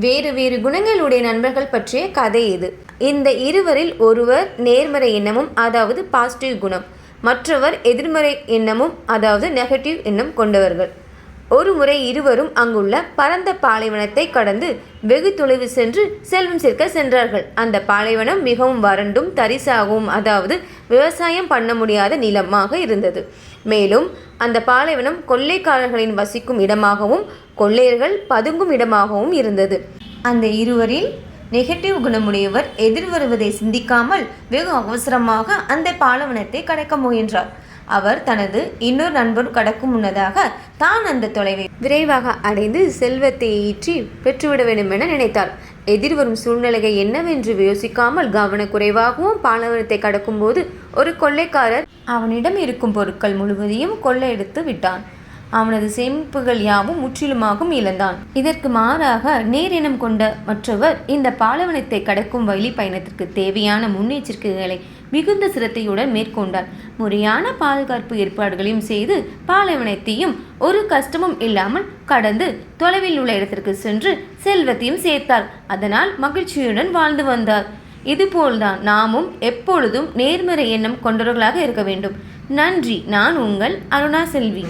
வேறு வேறு குணங்களுடைய நண்பர்கள் பற்றிய கதை இது. இந்த இருவரில் ஒருவர் நேர்மறை எண்ணமும் அதாவது பாசிட்டிவ் குணம், மற்றவர் எதிர்மறை எண்ணமும் அதாவது நெகட்டிவ் எண்ணம் கொண்டவர்கள். ஒரு முறை இருவரும் அங்குள்ள பரந்த பாலைவனத்தை கடந்து வெகு தொலைவு சென்று செல்வம் சேர்க்க சென்றார்கள். அந்த பாலைவனம் மிகவும் வறண்டும் தரிசாகவும் அதாவது விவசாயம் பண்ண முடியாத நிலமாக இருந்தது. மேலும் அந்த பாலைவனம் கொள்ளைக்காரர்களின் வசிக்கும் இடமாகவும் கொள்ளையர்கள் பதுங்கும் இடமாகவும் இருந்தது. அந்த இருவரில் நெகட்டிவ் குணமுடையவர் எதிர் வருவதை சிந்திக்காமல் வெகு அவசரமாக அந்த பாலைவனத்தை கடக்க முயன்றார். அவர் தனது இன்னொரு நண்பர் கடக்கும் முன்னதாக தான் அந்த தொலைவை விரைவாக அடைந்து செல்வத்தை ஈற்றி பெற்றுவிட வேண்டும் என நினைத்தார். எதிர்வரும் சூழ்நிலையை என்னவென்று யோசிக்காமல் கவனக்குறைவாகவும் பாலைவனத்தை கடக்கும்போது ஒரு கொள்ளைக்காரர் அவனிடம் இருக்கும் பொருட்கள் முழுவதையும் கொள்ளையடித்து விட்டான். அவனது சேமிப்புகள் யாவும் முற்றிலுமாகவும் இழந்தான். இதற்கு மாறாக நேரினம் கொண்ட மற்றவர் இந்த பாலைவனத்தை கடக்கும் வழி பயணத்திற்கு தேவையான முன்னெச்சரிக்கைகளை மிகுந்த சிரத்தையுடன் மேற்கொண்டார். முறையான பாதுகாப்பு ஏற்பாடுகளையும் செய்து பாலைவனத்தையும் ஒரு கஷ்டமும் இல்லாமல் கடந்து தொலைவில் உள்ள இடத்திற்கு சென்று செல்வத்தையும் சேர்த்தார். அதனால் மகிழ்ச்சியுடன் வாழ்ந்து வந்தார். இதுபோல்தான் நாமும் எப்பொழுதும் நேர்மறை எண்ணம் கொண்டவர்களாக இருக்க வேண்டும். நன்றி. நான் உங்கள் அருணா செல்வி.